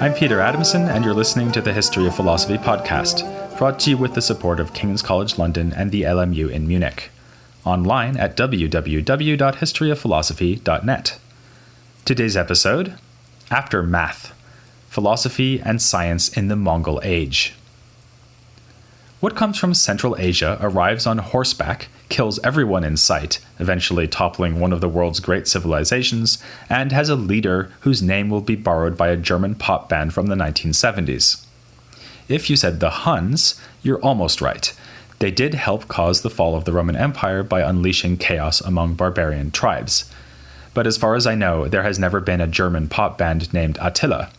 I'm Peter Adamson, and you're listening to the History of Philosophy podcast, brought to you with the support of King's College London and the LMU in Munich. Online at www.historyofphilosophy.net. Today's episode, Aftermath, Philosophy and Science in the Mongol Age. What comes from Central Asia arrives on horseback, kills everyone in sight, eventually toppling one of the world's great civilizations, and has a leader whose name will be borrowed by a German pop band from the 1970s. If you said the Huns, you're almost right. They did help cause the fall of the Roman Empire by unleashing chaos among barbarian tribes. But as far as I know, there has never been a German pop band named Attila,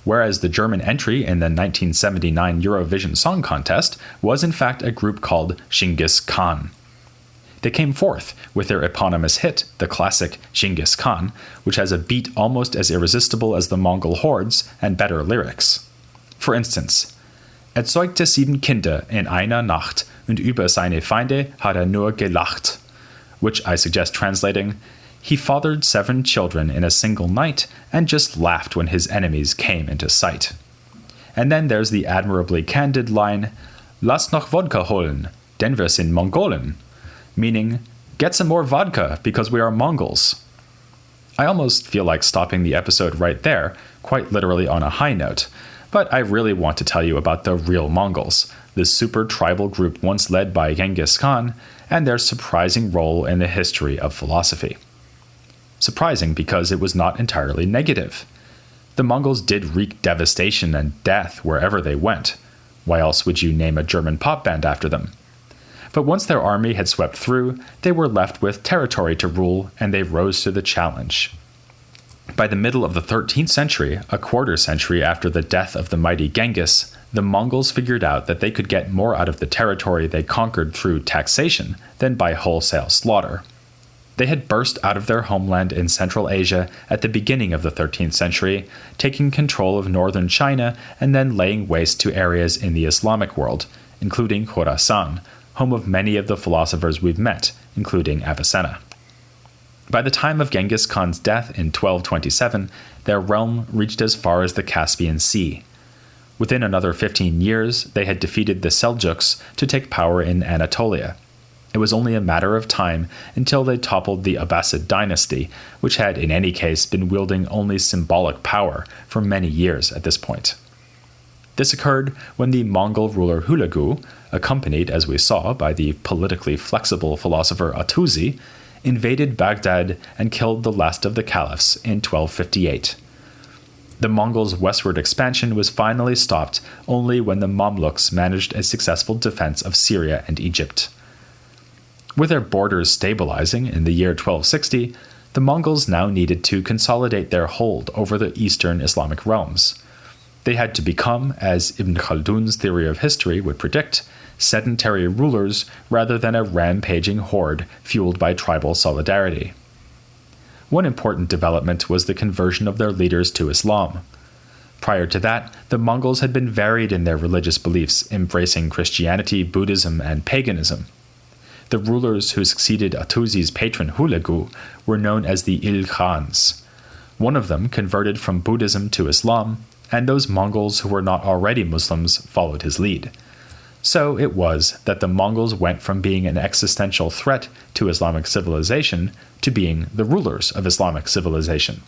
whereas the German entry in the 1979 Eurovision Song Contest was in fact a group called Genghis Khan. They came fourth with their eponymous hit, the classic Genghis Khan, which has a beat almost as irresistible as the Mongol hordes and better lyrics. For instance, Erzeugte 7 Kinder in einer Nacht und über seine Feinde hat nur gelacht, which I suggest translating, he fathered 7 children in a single night and just laughed when his enemies came into sight. And then there's the admirably candid line, Lass noch Vodka holen, denn wir sind Mongolen, meaning, get some more vodka because we are Mongols. I almost feel like stopping the episode right there, quite literally on a high note, but I really want to tell you about the real Mongols, the super tribal group once led by Genghis Khan, and their surprising role in the history of philosophy. Surprising because it was not entirely negative. The Mongols did wreak devastation and death wherever they went. Why else would you name a German pop band after them? But once their army had swept through, they were left with territory to rule, and they rose to the challenge. By the middle of the 13th century, a quarter century after the death of the mighty Genghis, the Mongols figured out that they could get more out of the territory they conquered through taxation than by wholesale slaughter. They had burst out of their homeland in Central Asia at the beginning of the 13th century, taking control of northern China and then laying waste to areas in the Islamic world, including Khorasan, home of many of the philosophers we've met, including Avicenna. By the time of Genghis Khan's death in 1227, their realm reached as far as the Caspian Sea. Within another 15 years, they had defeated the Seljuks to take power in Anatolia. It was only a matter of time until they toppled the Abbasid dynasty, which had in any case been wielding only symbolic power for many years at this point. This occurred when the Mongol ruler Hulagu, accompanied, as we saw, by the politically flexible philosopher Atuzi, invaded Baghdad and killed the last of the caliphs in 1258. The Mongols' westward expansion was finally stopped only when the Mamluks managed a successful defense of Syria and Egypt. With their borders stabilizing in the year 1260, the Mongols now needed to consolidate their hold over the eastern Islamic realms. They had to become, as Ibn Khaldun's theory of history would predict, sedentary rulers rather than a rampaging horde fueled by tribal solidarity. One important development was the conversion of their leaders to Islam. Prior to that, the Mongols had been varied in their religious beliefs, embracing Christianity, Buddhism, and paganism. The rulers who succeeded Atuzi's patron Hulagu were known as the Il-Khans. One of them converted from Buddhism to Islam, and those Mongols who were not already Muslims followed his lead. So it was that the Mongols went from being an existential threat to Islamic civilization to being the rulers of Islamic civilization.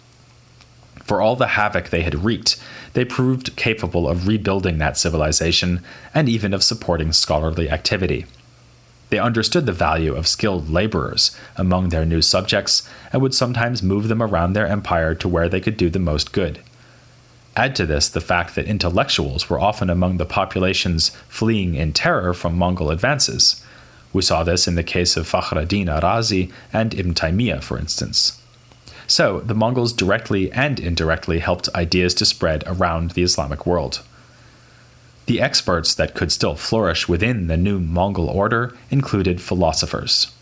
For all the havoc they had wreaked, they proved capable of rebuilding that civilization and even of supporting scholarly activity. They understood the value of skilled laborers among their new subjects and would sometimes move them around their empire to where they could do the most good. Add to this the fact that intellectuals were often among the populations fleeing in terror from Mongol advances. We saw this in the case of Fakhreddin Arazi and Ibn Taymiyyah, for instance. So, the Mongols directly and indirectly helped ideas to spread around the Islamic world. The experts that could still flourish within the new Mongol order included philosophers.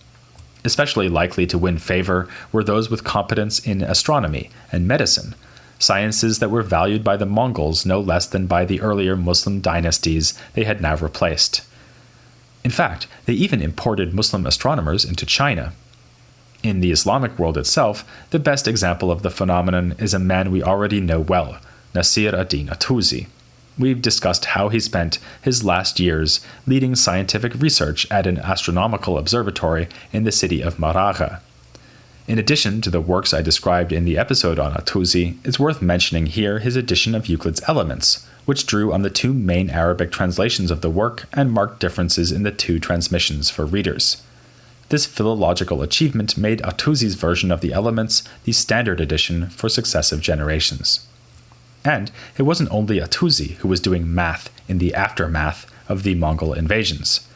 Especially likely to win favor were those with competence in astronomy and medicine, sciences that were valued by the Mongols no less than by the earlier Muslim dynasties they had now replaced. In fact, they even imported Muslim astronomers into China. In the Islamic world itself, the best example of the phenomenon is a man we already know well, Nasir ad-Din Attuzi. We've discussed how he spent his last years leading scientific research at an astronomical observatory in the city of Maragha. In addition to the works I described in the episode on Attuzi, it's worth mentioning here his edition of Euclid's Elements, which drew on the two main Arabic translations of the work and marked differences in the two transmissions for readers. This philological achievement made Attuzi's version of the Elements the standard edition for successive generations. And it wasn't only Attuzi who was doing math in the aftermath of the Mongol invasions.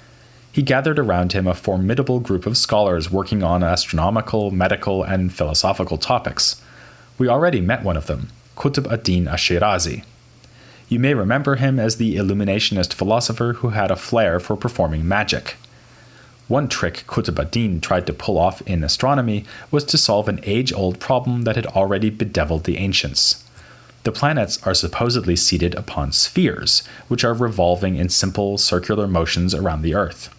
He gathered around him a formidable group of scholars working on astronomical, medical, and philosophical topics. We already met one of them, Qutb ad-Din ash-Shirazi. You may remember him as the illuminationist philosopher who had a flair for performing magic. One trick Qutb ad-Din tried to pull off in astronomy was to solve an age-old problem that had already bedeviled the ancients. The planets are supposedly seated upon spheres, which are revolving in simple circular motions around the Earth.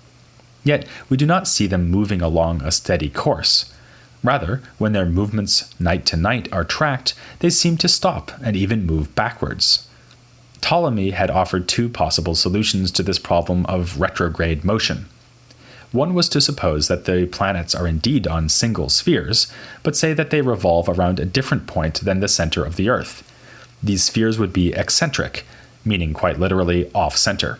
Yet, we do not see them moving along a steady course. Rather, when their movements night to night are tracked, they seem to stop and even move backwards. Ptolemy had offered two possible solutions to this problem of retrograde motion. One was to suppose that the planets are indeed on single spheres, but say that they revolve around a different point than the center of the Earth. These spheres would be eccentric, meaning quite literally off-center.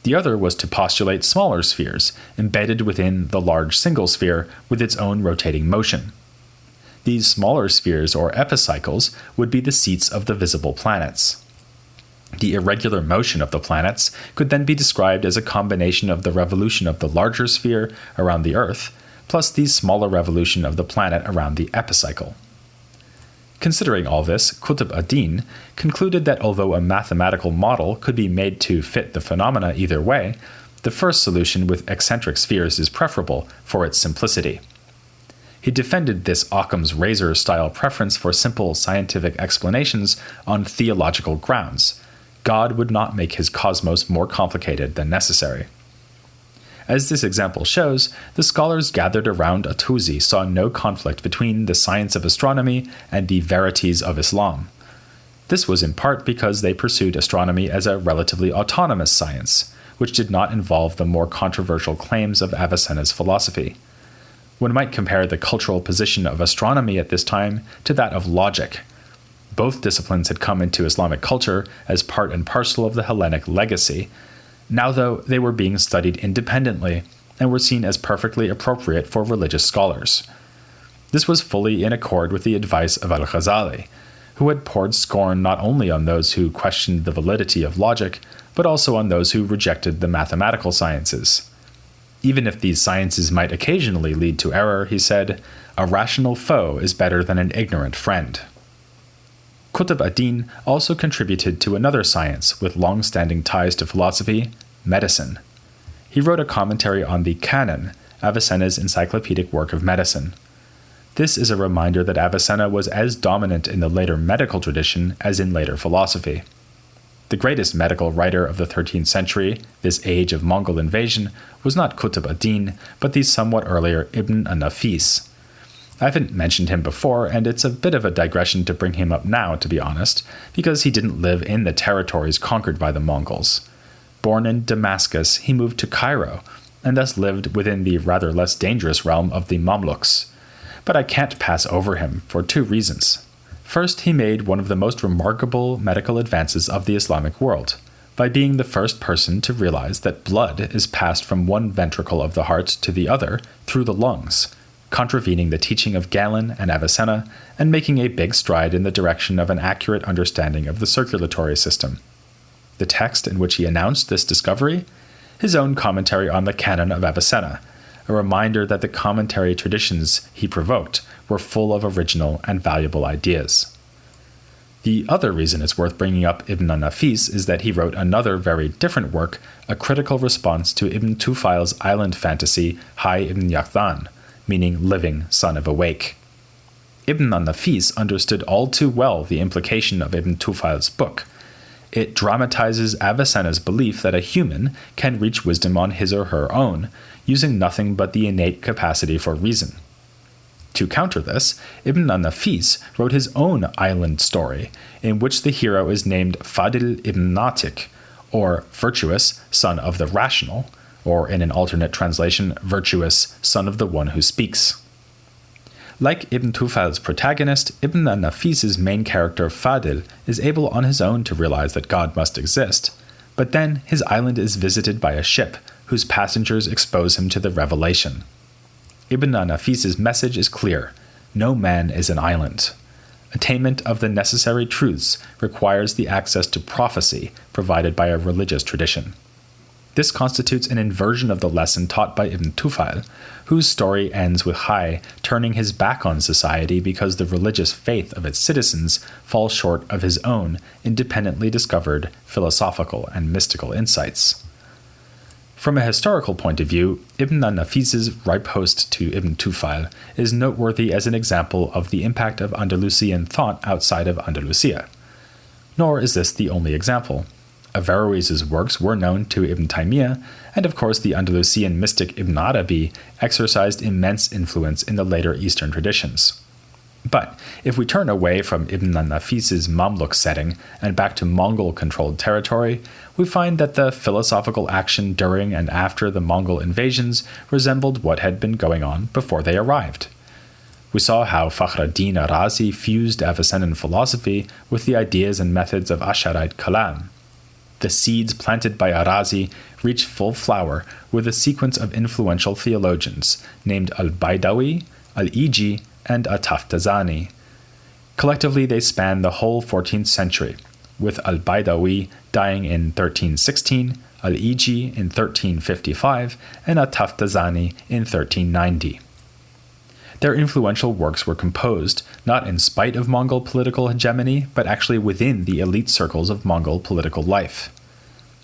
The other was to postulate smaller spheres, embedded within the large single sphere with its own rotating motion. These smaller spheres, or epicycles, would be the seats of the visible planets. The irregular motion of the planets could then be described as a combination of the revolution of the larger sphere around the Earth, plus the smaller revolution of the planet around the epicycle. Considering all this, Qutb ad-Din concluded that although a mathematical model could be made to fit the phenomena either way, the first solution with eccentric spheres is preferable for its simplicity. He defended this Occam's razor-style preference for simple scientific explanations on theological grounds. God would not make his cosmos more complicated than necessary. As this example shows, the scholars gathered around Attuzi saw no conflict between the science of astronomy and the verities of Islam. This was in part because they pursued astronomy as a relatively autonomous science, which did not involve the more controversial claims of Avicenna's philosophy. One might compare the cultural position of astronomy at this time to that of logic. Both disciplines had come into Islamic culture as part and parcel of the Hellenic legacy. Now, though, they were being studied independently and were seen as perfectly appropriate for religious scholars. This was fully in accord with the advice of al-Ghazali, who had poured scorn not only on those who questioned the validity of logic, but also on those who rejected the mathematical sciences. Even if these sciences might occasionally lead to error, he said, a rational foe is better than an ignorant friend. Qutb ad-Din also contributed to another science with long-standing ties to philosophy, medicine. He wrote a commentary on the Canon, Avicenna's encyclopedic work of medicine. This is a reminder that Avicenna was as dominant in the later medical tradition as in later philosophy. The greatest medical writer of the 13th century, this age of Mongol invasion, was not Qutb ad-Din, but the somewhat earlier Ibn an-Nafis. I haven't mentioned him before, and it's a bit of a digression to bring him up now, to be honest, because he didn't live in the territories conquered by the Mongols. Born in Damascus, he moved to Cairo, and thus lived within the rather less dangerous realm of the Mamluks. But I can't pass over him for two reasons. First, he made one of the most remarkable medical advances of the Islamic world, by being the first person to realize that blood is passed from one ventricle of the heart to the other through the lungs, contravening the teaching of Galen and Avicenna, and making a big stride in the direction of an accurate understanding of the circulatory system. The text in which he announced this discovery? His own commentary on the Canon of Avicenna, a reminder that the commentary traditions he provoked were full of original and valuable ideas. The other reason it's worth bringing up Ibn an-Nafis is that he wrote another very different work, a critical response to Ibn Tufail's island fantasy, Hay ibn Yaqdhan, meaning living son of awake. Ibn an-Nafis understood all too well the implication of Ibn Tufail's book. It dramatizes Avicenna's belief that a human can reach wisdom on his or her own, using nothing but the innate capacity for reason. To counter this, Ibn al-Nafis wrote his own island story, in which the hero is named Fadil ibn Natik, or virtuous son of the rational, or in an alternate translation, virtuous son of the one who speaks. Like Ibn Tufal's protagonist, Ibn al-Nafis's main character Fadil is able on his own to realize that God must exist, but then his island is visited by a ship whose passengers expose him to the revelation. Ibn al-Nafis's message is clear: no man is an island. Attainment of the necessary truths requires the access to prophecy provided by a religious tradition. This constitutes an inversion of the lesson taught by Ibn Tufal, whose story ends with Hai turning his back on society because the religious faith of its citizens falls short of his own independently discovered philosophical and mystical insights. From a historical point of view, Ibn al-Nafis's riposte to Ibn Tufal is noteworthy as an example of the impact of Andalusian thought outside of Andalusia. Nor is this the only example. Averroes's works were known to Ibn Taymiyyah, and of course the Andalusian mystic Ibn Arabi exercised immense influence in the later Eastern traditions. But if we turn away from Ibn al-Nafis's Mamluk setting and back to Mongol-controlled territory, we find that the philosophical action during and after the Mongol invasions resembled what had been going on before they arrived. We saw how Fakhruddin Arazi fused Avicennan philosophy with the ideas and methods of Asharite Kalam. The seeds planted by Arazi reached full flower with a sequence of influential theologians named Al-Baidawi, Al-Iji, and Ataftazani. Collectively, they span the whole 14th century, with Al-Baidawi dying in 1316, Al-Iji in 1355, and Ataftazani in 1390. Their influential works were composed not in spite of Mongol political hegemony, but actually within the elite circles of Mongol political life.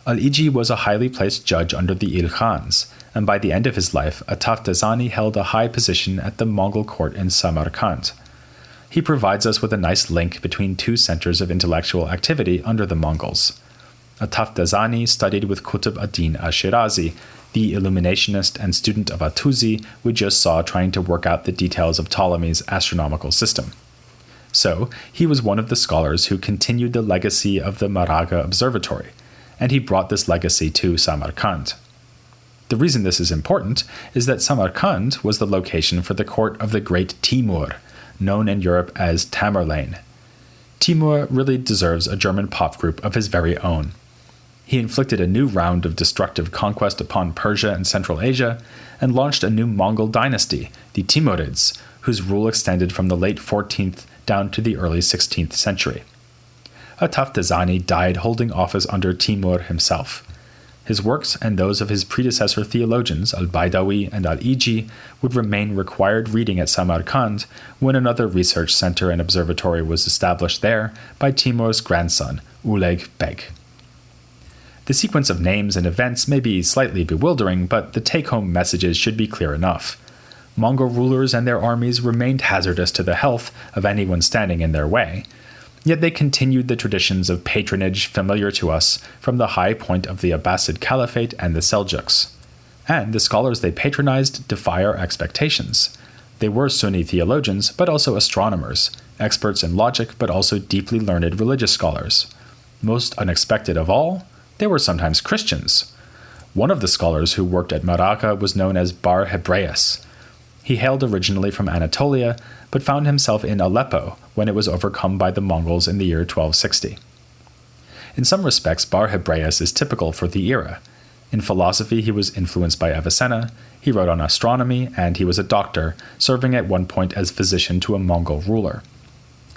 Al-Iji was a highly placed judge under the Ilkhans, and by the end of his life, Ataftazani held a high position at the Mongol court in Samarkand. He provides us with a nice link between two centers of intellectual activity under the Mongols. Ataftazani studied with Qutb ad-Din al-Shirazi, the illuminationist and student of Atuzi we just saw trying to work out the details of Ptolemy's astronomical system. So, he was one of the scholars who continued the legacy of the Maraga Observatory, and he brought this legacy to Samarkand. The reason this is important is that Samarkand was the location for the court of the great Timur, known in Europe as Tamerlane. Timur really deserves a German pop group of his very own. He inflicted a new round of destructive conquest upon Persia and Central Asia, and launched a new Mongol dynasty, the Timurids, whose rule extended from the late 14th down to the early 16th century. Ataftazani died holding office under Timur himself. His works and those of his predecessor theologians, Al-Baidawi and Al-Iji, would remain required reading at Samarkand when another research center and observatory was established there by Timur's grandson, Uleg Beg. The sequence of names and events may be slightly bewildering, but the take-home messages should be clear enough. Mongol rulers and their armies remained hazardous to the health of anyone standing in their way, yet they continued the traditions of patronage familiar to us from the high point of the Abbasid Caliphate and the Seljuks. And the scholars they patronized defy our expectations. They were Sunni theologians, but also astronomers, experts in logic, but also deeply learned religious scholars. Most unexpected of all, they were sometimes Christians. One of the scholars who worked at Maraga was known as Bar Hebraeus. He hailed originally from Anatolia, but found himself in Aleppo when it was overcome by the Mongols in the year 1260. In some respects, Bar Hebraeus is typical for the era. In philosophy, he was influenced by Avicenna, he wrote on astronomy, and he was a doctor, serving at one point as physician to a Mongol ruler.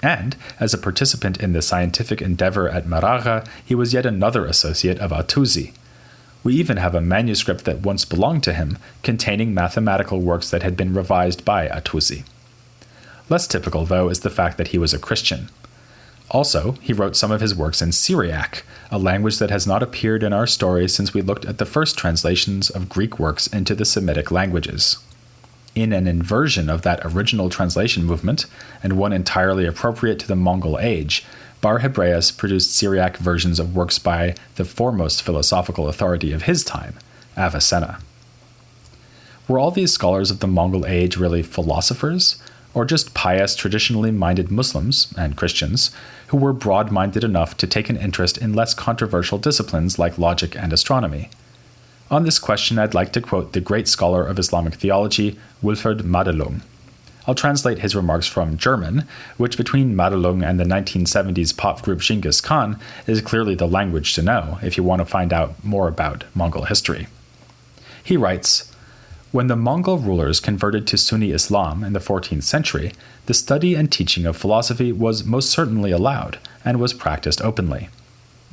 And, as a participant in the scientific endeavor at Maraga, he was yet another associate of Atuzi. We even have a manuscript that once belonged to him, containing mathematical works that had been revised by Atuzi. Less typical, though, is the fact that he was a Christian. Also, he wrote some of his works in Syriac, a language that has not appeared in our story since we looked at the first translations of Greek works into the Semitic languages. In an inversion of that original translation movement, and one entirely appropriate to the Mongol age, Bar Hebraeus produced Syriac versions of works by the foremost philosophical authority of his time, Avicenna. Were all these scholars of the Mongol age really philosophers, or just pious, traditionally minded Muslims and Christians who were broad-minded enough to take an interest in less controversial disciplines like logic and astronomy? On this question, I'd like to quote the great scholar of Islamic theology, Wilfred Madelung. I'll translate his remarks from German, which between Madelung and the 1970s pop group Genghis Khan is clearly the language to know if you want to find out more about Mongol history. He writes, "When the Mongol rulers converted to Sunni Islam in the 14th century, the study and teaching of philosophy was most certainly allowed and was practiced openly.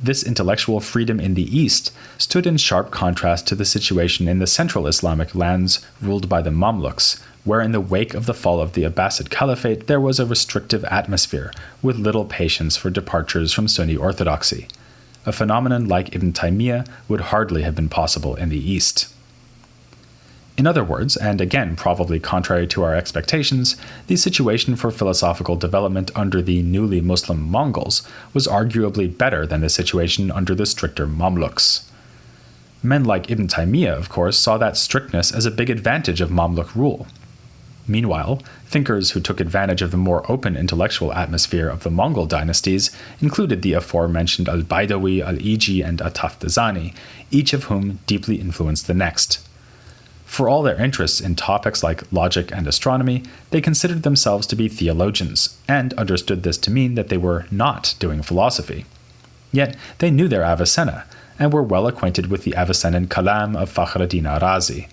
This intellectual freedom in the East stood in sharp contrast to the situation in the central Islamic lands ruled by the Mamluks, where in the wake of the fall of the Abbasid Caliphate there was a restrictive atmosphere with little patience for departures from Sunni orthodoxy. A phenomenon like Ibn Taymiyyah would hardly have been possible in the East." In other words, and again probably contrary to our expectations, the situation for philosophical development under the newly Muslim Mongols was arguably better than the situation under the stricter Mamluks. Men like Ibn Taymiyyah, of course, saw that strictness as a big advantage of Mamluk rule. Meanwhile, thinkers who took advantage of the more open intellectual atmosphere of the Mongol dynasties included the aforementioned al-Baidawi, al-Iji, and at-Taftazani, each of whom deeply influenced the next. For all their interests in topics like logic and astronomy, they considered themselves to be theologians, and understood this to mean that they were not doing philosophy. Yet they knew their Avicenna, and were well acquainted with the Avicennan Kalam of Fakhreddin Arazi.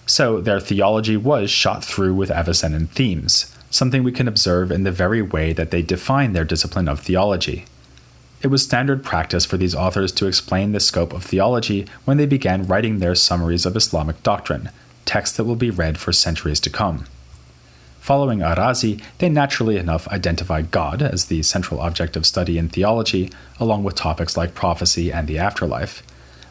So their theology was shot through with Avicennan themes, something we can observe in the very way that they define their discipline of theology. It was standard practice for these authors to explain the scope of theology when they began writing their summaries of Islamic doctrine, texts that will be read for centuries to come. Following Arazi, they naturally enough identify God as the central object of study in theology, along with topics like prophecy and the afterlife.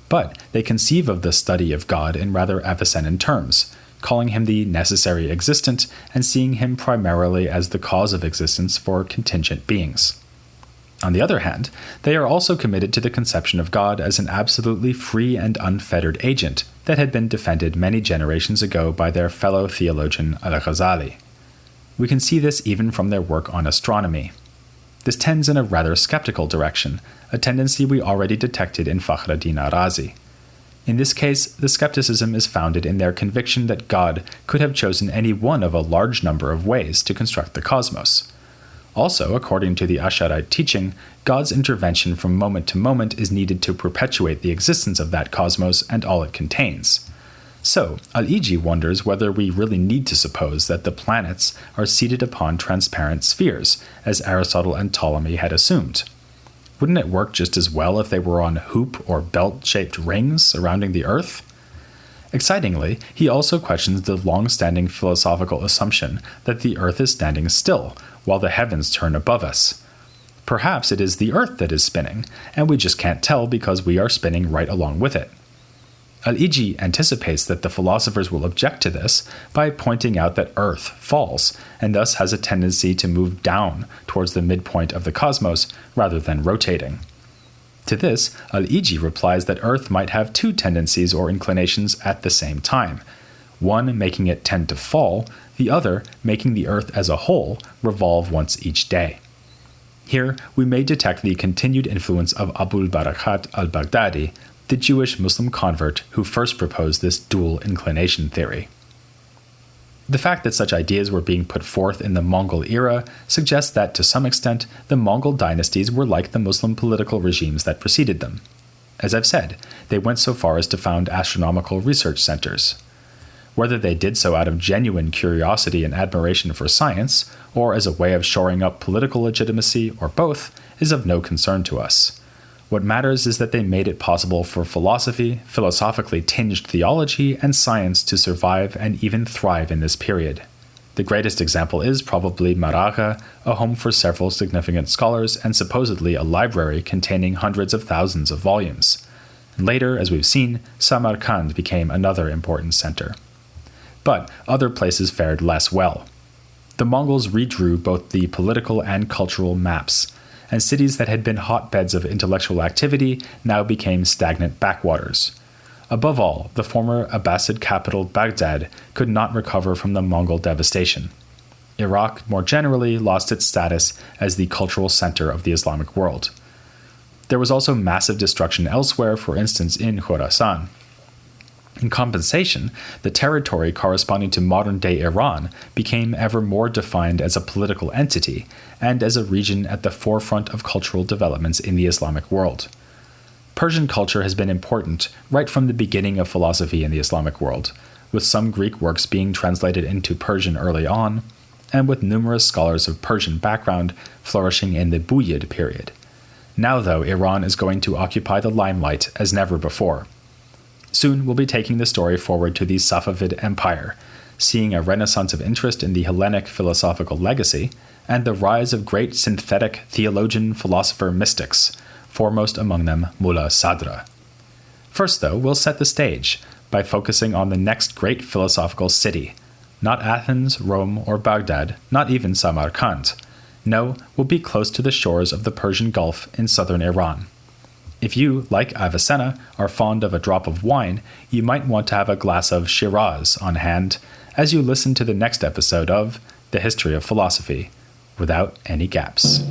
But they conceive of the study of God in rather Avicennan terms, calling him the necessary existent and seeing him primarily as the cause of existence for contingent beings. On the other hand, they are also committed to the conception of God as an absolutely free and unfettered agent that had been defended many generations ago by their fellow theologian Al-Ghazali. We can see this even from their work on astronomy. This tends in a rather skeptical direction, a tendency we already detected in Fakhreddin Arazi. In this case, the skepticism is founded in their conviction that God could have chosen any one of a large number of ways to construct the cosmos. Also, according to the Asharite teaching, God's intervention from moment to moment is needed to perpetuate the existence of that cosmos and all it contains. So, Al-Iji wonders whether we really need to suppose that the planets are seated upon transparent spheres, as Aristotle and Ptolemy had assumed. Wouldn't it work just as well if they were on hoop or belt-shaped rings surrounding the Earth? Excitingly, he also questions the long-standing philosophical assumption that the Earth is standing still, while the heavens turn above us. Perhaps it is the Earth that is spinning, and we just can't tell because we are spinning right along with it. Al-Iji anticipates that the philosophers will object to this by pointing out that Earth falls, and thus has a tendency to move down towards the midpoint of the cosmos rather than rotating. To this, Al-Iji replies that Earth might have two tendencies or inclinations at the same time, one making it tend to fall, the other making the Earth as a whole revolve once each day. Here, we may detect the continued influence of Abul Barakat al-Baghdadi, the Jewish Muslim convert who first proposed this dual inclination theory. The fact that such ideas were being put forth in the Mongol era suggests that, to some extent, the Mongol dynasties were like the Muslim political regimes that preceded them. As I've said, they went so far as to found astronomical research centers. Whether they did so out of genuine curiosity and admiration for science, or as a way of shoring up political legitimacy, or both, is of no concern to us. What matters is that they made it possible for philosophy, philosophically tinged theology, and science to survive and even thrive in this period. The greatest example is probably Maragha, a home for several significant scholars and supposedly a library containing hundreds of thousands of volumes. And later, as we've seen, Samarkand became another important center. But other places fared less well. The Mongols redrew both the political and cultural maps, and cities that had been hotbeds of intellectual activity now became stagnant backwaters. Above all, the former Abbasid capital Baghdad could not recover from the Mongol devastation. Iraq, more generally, lost its status as the cultural center of the Islamic world. There was also massive destruction elsewhere, for instance in Khorasan. In compensation, the territory corresponding to modern-day Iran became ever more defined as a political entity and as a region at the forefront of cultural developments in the Islamic world. Persian culture has been important right from the beginning of philosophy in the Islamic world, with some Greek works being translated into Persian early on, and with numerous scholars of Persian background flourishing in the Buyid period. Now, though, Iran is going to occupy the limelight as never before. Soon we'll be taking the story forward to the Safavid Empire, seeing a renaissance of interest in the Hellenic philosophical legacy, and the rise of great synthetic theologian, philosopher, mystics, foremost among them Mulla Sadra. First, though, we'll set the stage by focusing on the next great philosophical city. Not Athens, Rome, or Baghdad, not even Samarkand. No, we'll be close to the shores of the Persian Gulf in southern Iran. If you, like Avicenna, are fond of a drop of wine, you might want to have a glass of Shiraz on hand as you listen to the next episode of The History of Philosophy, without any gaps.